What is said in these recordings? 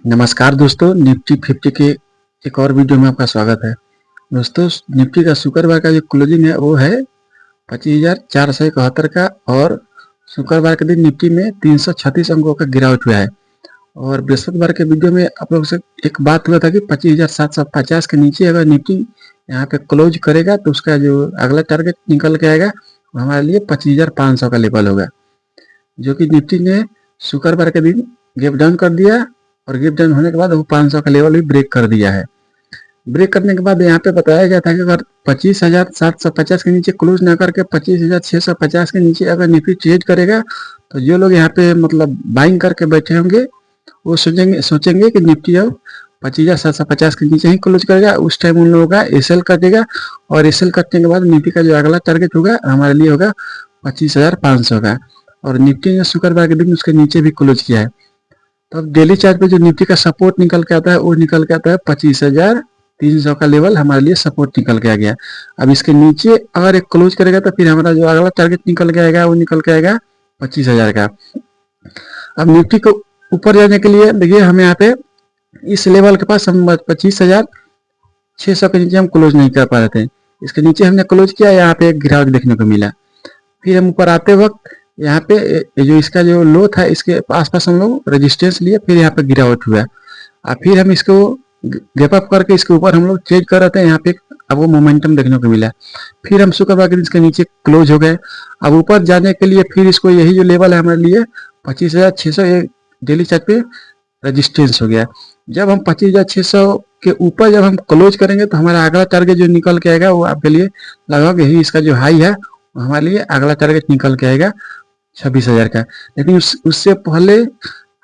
नमस्कार दोस्तों, निफ्टी 50 के एक और वीडियो में आपका स्वागत है। दोस्तों, निफ्टी का शुक्रवार का जो क्लोजिंग है वो है 25,471 का और शुक्रवार के दिन निफ्टी में 336 अंकों का गिरावट हुआ है। और बृहस्पतिवार के वीडियो में आप लोग से एक बात हुआ था कि 25,750 के नीचे अगर निफ्टी यहाँ पे क्लोज करेगा तो उसका जो अगला टारगेट निकल के आएगा वो हमारे लिए 25,500 का लेवल होगा, जो कि निफ्टी ने शुक्रवार के दिन गैप डाउन कर दिया और गैप डाउन होने के बाद वो 500 का लेवल भी ब्रेक कर दिया है। ब्रेक करने के बाद यहाँ पे बताया गया था कि अगर 25,750 के नीचे क्लोज ना करके 25,650 के नीचे अगर निफ्टी ट्रेड करेगा तो जो लोग यहाँ पे मतलब बाइंग करके बैठे होंगे वो सोचेंगे कि निफ्टी अब 25,750 के नीचे ही क्लोज करेगा। उस टाइम उन लोगों का एसएल कटेगा और एसएल कटने के बाद निफ्टी का जो अगला टारगेट होगा हमारे लिए होगा 25,500 का। और निफ्टी ने शुक्रवार के दिन उसके नीचे भी क्लोज किया है। तो अब डेली चार्ट पे जो निफ्टी का सपोर्ट निकल के आता है वो निकल के आता है 25,300 का लेवल हमारे लिए सपोर्ट निकल के आ गया। अब इसके नीचे अगर एक क्लोज करेगा तो फिर हमारा जो अगला टारगेट निकल के आएगा वो निकल के आएगा 25,000 का। अब निफ्टी को ऊपर जाने के लिए देखिए हमें यहाँ पे इस लेवल के पास हम 25,600 के नीचे हम क्लोज नहीं कर पा रहे थे। इसके नीचे हमने क्लोज किया, यहाँ पे एक गिरावट देखने को मिला। फिर हम ऊपर आते वक्त यहाँ पे जो इसका जो लो था इसके आसपास हम लोग रेजिस्टेंस लिए, फिर यहाँ पे गिरावट हुआ और फिर हम इसको गैप अप करके इसके ऊपर हम लोग ट्रेड कर रहे थे। यहाँ पे अब वो मोमेंटम देखने को मिला। फिर हम शुक्रवार के दिन इसके नीचे क्लोज हो गए। अब ऊपर जाने के लिए फिर इसको यही जो लेवल है हमारे लिए 25,600 डेली चार्ट पे रेजिस्टेंस हो गया। जब हम 25,600 के ऊपर जब हम क्लोज करेंगे तो हमारा अगला टारगेट जो निकल के आएगा वो आपके लिए लगभग यही इसका जो हाई है हमारे लिए अगला टारगेट निकल के आएगा 26,000 का। लेकिन उससे पहले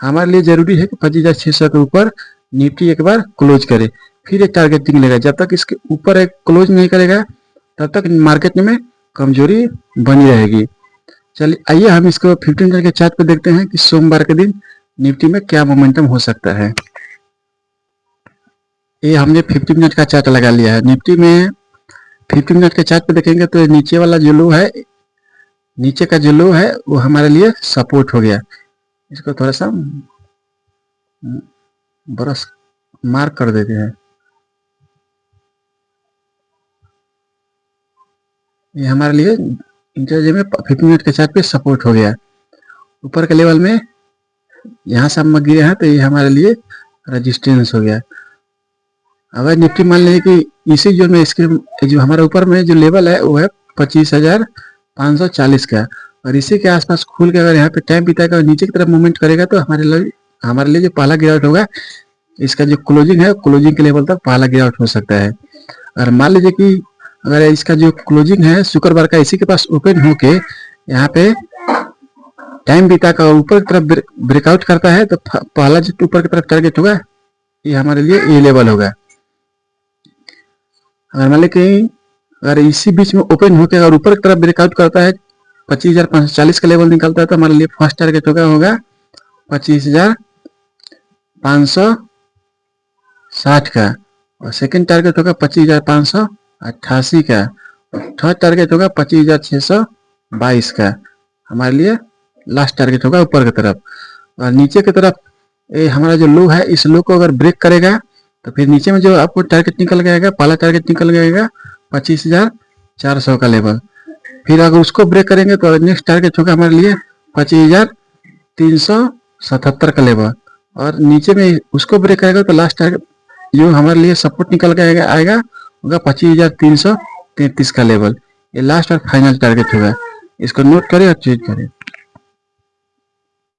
हमारे लिए जरूरी है कि 25,600 के ऊपर निफ्टी एक बार क्लोज करे, फिर एक टारगेट निकलेगा। जब तक इसके ऊपर एक क्लोज नहीं करेगा तब तक मार्केट में कमजोरी बनी रहेगी। चलिए आइए हम इसको 15 मिनट के चार्ट पे देखते हैं कि सोमवार के दिन निफ्टी में क्या मोमेंटम हो सकता है। ये हमने 50 मिनट का चार्ट लगा लिया है। निफ्टी में 50 मिनट के चार्ट पे देखेंगे तो नीचे वाला जो लो है, नीचे का जो लो है वो हमारे लिए सपोर्ट हो गया। इसको थोड़ा सा ब्रश मार्क कर देते हैं। ये हमारे लिए इंटरडे में 50 मिनट के चार्ट पे सपोर्ट हो गया। ऊपर के लेवल में यहाँ से हम गिरे हैं तो ये हमारे लिए रेजिस्टेंस हो गया। अगर निफ्टी मान लीजिए कि इसी जोन में इसके जो हमारे ऊपर में जो लेवल है वो है 25,540 का और इसी के आसपास खुल के अगर यहाँ पे टाइम बिताएगा और नीचे की तरफ मूवमेंट करेगा तो हमारे लिए जो पहला गिरावट होगा इसका जो क्लोजिंग है क्लोजिंग के लेवल तक पहला गिरावट हो सकता है। अगर मान लीजिए कि अगर इसका जो क्लोजिंग है शुक्रवार का इसी के पास ओपन होके यहाँ पे टाइम बिताकर ऊपर की तरफ ब्रेकआउट करता है तो पहला जो ऊपर की तरफ टारगेट होगा ये हमारे लिए ये लेवल होगा। अगर मान लीजिए अगर इसी बीच में ओपन होकर अगर ऊपर की तरफ ब्रेकआउट करता है 25,540 का लेवल निकलता है तो हमारे लिए फर्स्ट टारगेट होगा 25,560 का और सेकंड टारगेट होगा 25,588 का और थर्ड टारगेट होगा 25,622 का। हमारे लिए लास्ट टारगेट होगा ऊपर की तरफ। और नीचे की तरफ ये हमारा जो लो है इस लो को अगर ब्रेक करेगा तो फिर नीचे में जो आपको टारगेट निकल गएगा पहला टारगेट निकल गएगा 25,400 का लेवल। फिर अगर उसको ब्रेक करेंगे तो नेक्स्ट टारगेट होगा हमारे लिए 25,377 का लेवल और नीचे में उसको ब्रेक करेगा तो लास्ट टारगेट जो हमारे लिए सपोर्ट निकल के आएगा होगा 25,333 का लेवल। ये लास्ट और फाइनल टारगेट होगा। इसको नोट करें और ट्रेड करें।